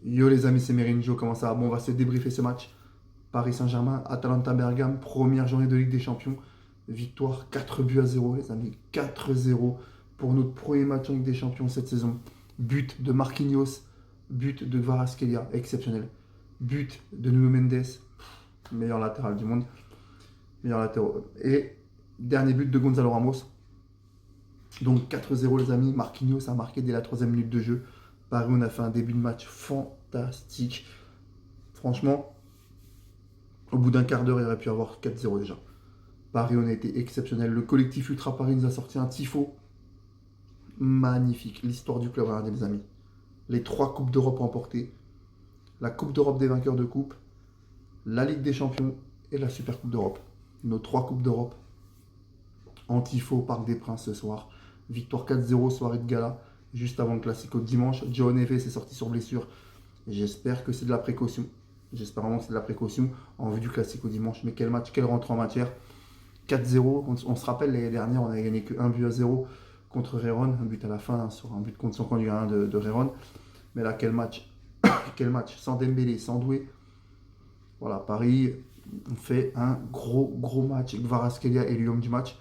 Yo les amis, c'est Merinjo, comment ça va? Bon, on va se débriefer ce match. Paris Saint-Germain, Atalanta Bergame, première journée de Ligue des Champions. Victoire 4 buts à 0, les amis. 4-0 pour notre premier match en Ligue des Champions cette saison. But de Marquinhos, but de Kvaratskhelia, exceptionnel. But de Nuno Mendes, meilleur latéral du monde. Meilleur latéral. Et dernier but de Gonzalo Ramos. Donc 4-0 les amis, Marquinhos a marqué dès la troisième minute de jeu. Paris, on a fait un début de match fantastique. Franchement, au bout d'un quart d'heure, il aurait pu avoir 4-0 déjà. Paris, on a été exceptionnel. Le collectif Ultra Paris nous a sorti un tifo magnifique. L'histoire du club, regardez les amis. Les 3 Coupes d'Europe remportées. La Coupe d'Europe des vainqueurs de coupe, la Ligue des Champions et la Super Coupe d'Europe. Nos 3 Coupes d'Europe en tifo au Parc des Princes ce soir. Victoire 4-0, soirée de gala, juste avant le Classico de dimanche. João Neves est sorti sur blessure. J'espère que c'est de la précaution. J'espère vraiment que c'est de la précaution en vue du Classico dimanche. Mais quel match, quelle rentrée en matière. 4-0, on se rappelle l'année dernière, on avait gagné que 1 but à 0 contre Réron. Un but à la fin, sur un but contre son conduit à 1 de Réron. Mais là, quel match. Quel match, sans Dembélé, sans Doué. Voilà, Paris, on fait un gros match. Kvaratskhelia est l'homme du match.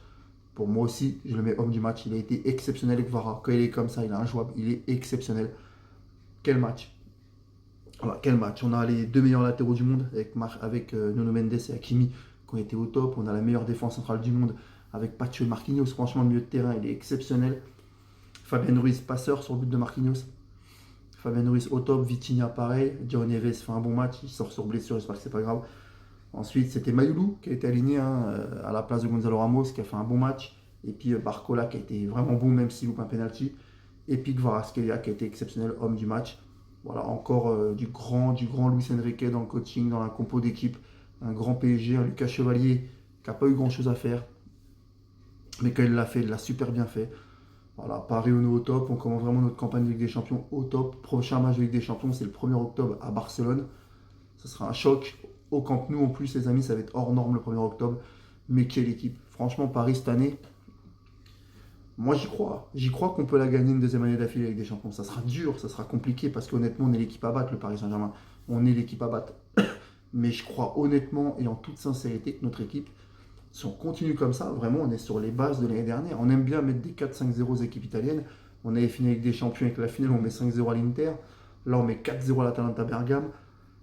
Pour moi aussi, je le mets homme du match. Il a été exceptionnel, Kvara. Quand il est comme ça, il est injouable. Il est exceptionnel. Quel match. Voilà, quel match. On a les 2 meilleurs latéraux du monde avec Nuno Mendes et Hakimi qui ont été au top. On a la meilleure défense centrale du monde avec Pacho et Marquinhos. Franchement, le milieu de terrain, il est exceptionnel. Fabien Ruiz, passeur sur le but de Marquinhos. Fabien Ruiz au top. Vitinha, pareil. João Neves fait un bon match. Il sort sur blessure, j'espère que c'est pas grave. Ensuite, c'était Mayoulou qui a été aligné à la place de Gonzalo Ramos, qui a fait un bon match. Et puis Barcola qui a été vraiment bon, même s'il loupe un penalty. Et puis Kvaratskhelia qui a été exceptionnel, homme du match. Voilà, encore du grand Luis Enrique dans le coaching, dans la compo d'équipe. Un grand PSG, un Lucas Chevalier qui n'a pas eu grand chose à faire. Mais quand il l'a fait, il l'a super bien fait. Voilà, Paris, on est au top. On commence vraiment notre campagne de Ligue des Champions au top. Prochain match de Ligue des Champions, c'est le 1er octobre à Barcelone. Ce sera un choc au Camp Nou en plus, les amis. Ça va être hors norme le 1er octobre. Mais quelle équipe. Franchement, Paris cette année, moi j'y crois. J'y crois qu'on peut la gagner une deuxième année d'affilée avec des champions. Ça sera dur, ça sera compliqué parce qu'honnêtement, on est l'équipe à battre, le Paris Saint-Germain. On est l'équipe à battre. Mais je crois honnêtement et en toute sincérité que notre équipe, si on continue comme ça, vraiment, on est sur les bases de l'année dernière. On aime bien mettre des 4-5-0 aux équipes italiennes. On avait fini avec des champions avec la finale, on met 5-0 à l'Inter. Là, on met 4-0 à l'Atalanta Bergame.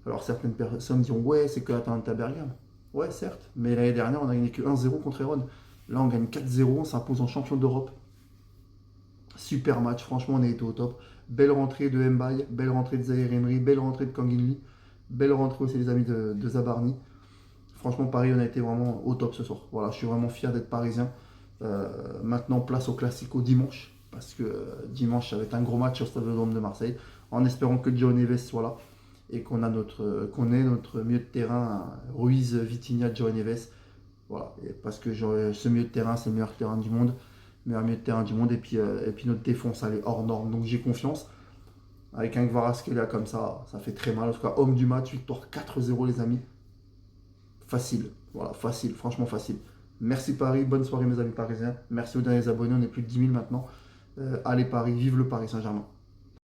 Alors certaines personnes diront, ouais, c'est que l'Atalanta Bergame. Ouais, certes, mais l'année dernière, on a gagné que 1-0 contre Héron. Là, on gagne 4-0, on s'impose en champion d'Europe. Super match, franchement, on a été au top. Belle rentrée de Mbaye, belle rentrée de Zaïre Emery, belle rentrée de Kanginli, belle rentrée aussi les amis de Zabarni. Franchement, Paris, on a été vraiment au top ce soir. Voilà, je suis vraiment fier d'être parisien. Maintenant, place au Classico dimanche, parce que dimanche, ça va être un gros match au Stade Vélodrome de Marseille, en espérant que João Neves soit là et qu'on ait notre milieu de terrain, Ruiz, Vitinha, João Neves. Voilà, et parce que ce milieu de terrain, c'est le meilleur terrain du monde. Meilleur milieu de terrain du monde. Et puis notre défense, elle est hors norme. Donc j'ai confiance. Avec un Kvaratskhelia comme ça fait très mal. En tout cas, homme du match, victoire 4-0 les amis. Facile. Voilà, facile. Franchement facile. Merci Paris. Bonne soirée mes amis parisiens. Merci aux derniers abonnés. On est plus de 10 000 maintenant. Allez Paris. Vive le Paris Saint-Germain.